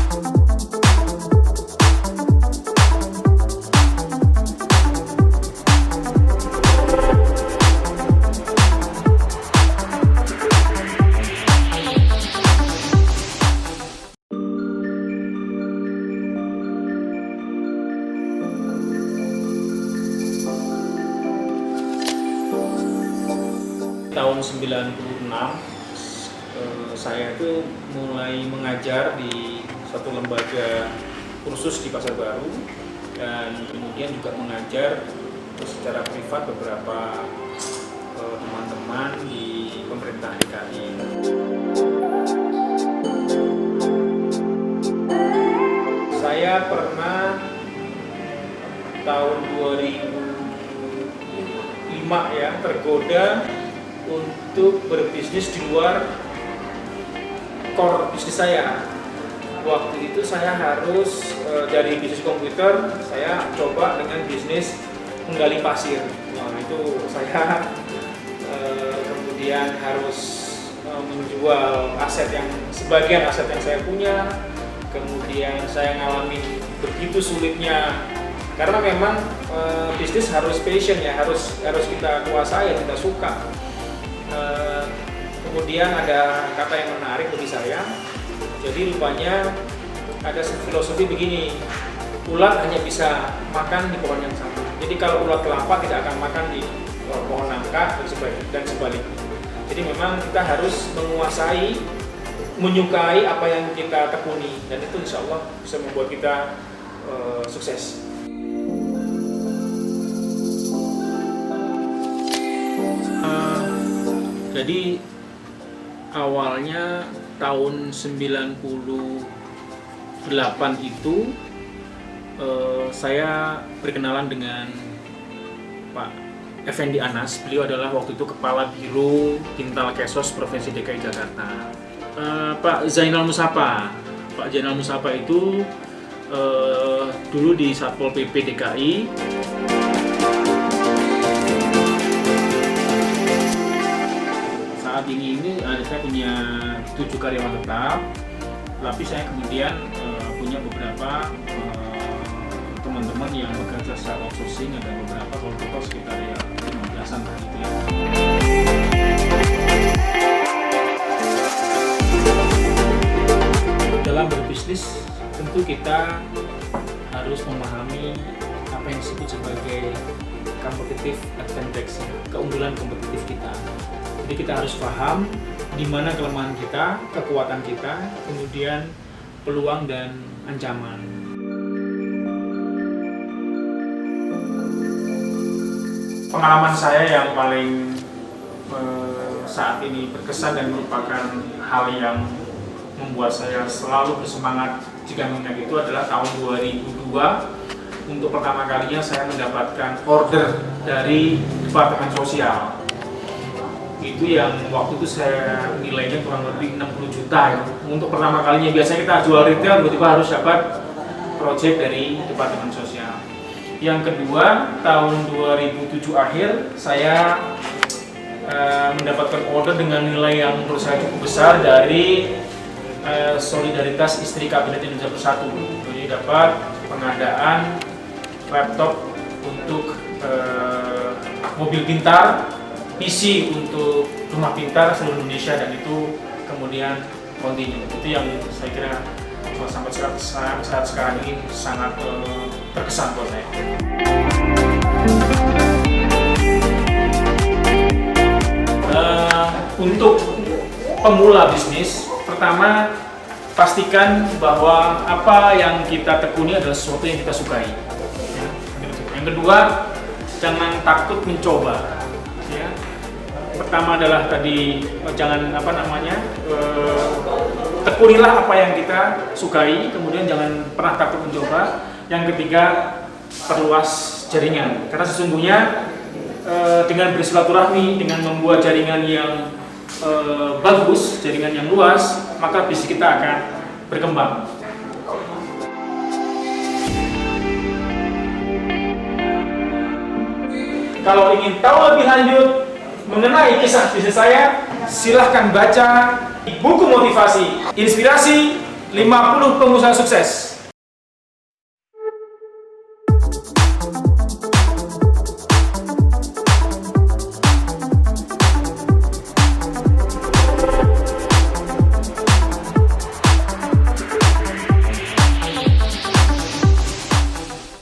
Tahun 96 saya itu mulai mengajar di suatu lembaga kursus di Pasar Baru dan kemudian juga mengajar secara privat beberapa teman-teman di pemerintah DKI. Saya pernah tahun 2005 ya tergoda untuk berbisnis di luar core bisnis saya. Waktu itu saya harus dari bisnis komputer, saya coba dengan bisnis menggali pasir. Nah, itu saya kemudian harus menjual sebagian aset yang saya punya. Kemudian saya ngalamin begitu sulitnya karena memang bisnis harus passion ya, harus kita kuasai, kita suka. Kemudian ada kata yang menarik bagi saya. Jadi rupanya ada filosofi begini, ulat hanya bisa makan di pohon yang sama. Jadi kalau ulat kelapa tidak akan makan di pohon nangka dan sebaliknya. Jadi memang kita harus menguasai, menyukai apa yang kita tekuni, dan itu insya Allah bisa membuat kita sukses. Jadi awalnya tahun 98 itu saya berkenalan dengan Pak Effendi Anas. Beliau adalah waktu itu Kepala Biro Kintal Kesos Provinsi DKI Jakarta. Pak Zainal Musapa. Pak Zainal Musapa itu dulu di Satpol PP DKI. Saat ini saya punya 7 karyawan tetap, tapi saya kemudian punya beberapa teman-teman yang bekerja secara outsourcing, ada beberapa, kalau total sekitar ya 15-an lah gitu ya. Dalam berbisnis tentu kita harus memahami apa yang disebut sebagai competitive advantage, keunggulan kompetitif kita. Jadi kita harus paham di mana kelemahan kita, kekuatan kita, kemudian peluang dan ancaman. Pengalaman saya yang paling saat ini berkesan dan merupakan hal yang membuat saya selalu bersemangat jika mengingat itu adalah tahun 2002. Untuk pertama kalinya saya mendapatkan order dari Departemen Sosial. Itu yang waktu itu saya nilainya kurang lebih 60 juta ya. Untuk pertama kalinya, biasanya kita jual retail tiba-tiba harus dapat project dari Departemen Sosial. Yang kedua, tahun 2007 akhir saya mendapatkan order dengan nilai yang menurut saya cukup besar dari Solidaritas Istri Kabinet Indonesia Bersatu. Jadi dapat pengadaan laptop untuk mobil pintar, PC untuk rumah pintar seluruh Indonesia, dan itu kemudian kontinu. Itu yang saya kira sampai saat sekarang ini sangat terkesan buat saya. Untuk pemula bisnis, pertama pastikan bahwa apa yang kita tekuni adalah sesuatu yang kita sukai. Yang kedua, jangan takut mencoba. Ya. Pertama adalah tadi jangan tekunilah apa yang kita sukai, kemudian jangan pernah takut mencoba. Yang ketiga, perluas jaringan, karena sesungguhnya dengan bersilaturahmi, dengan membuat jaringan yang bagus, jaringan yang luas, maka bisnis kita akan berkembang. Kalau ingin tahu lebih lanjut mengenai kisah bisnis saya, silahkan baca buku motivasi, inspirasi 50 pengusaha sukses.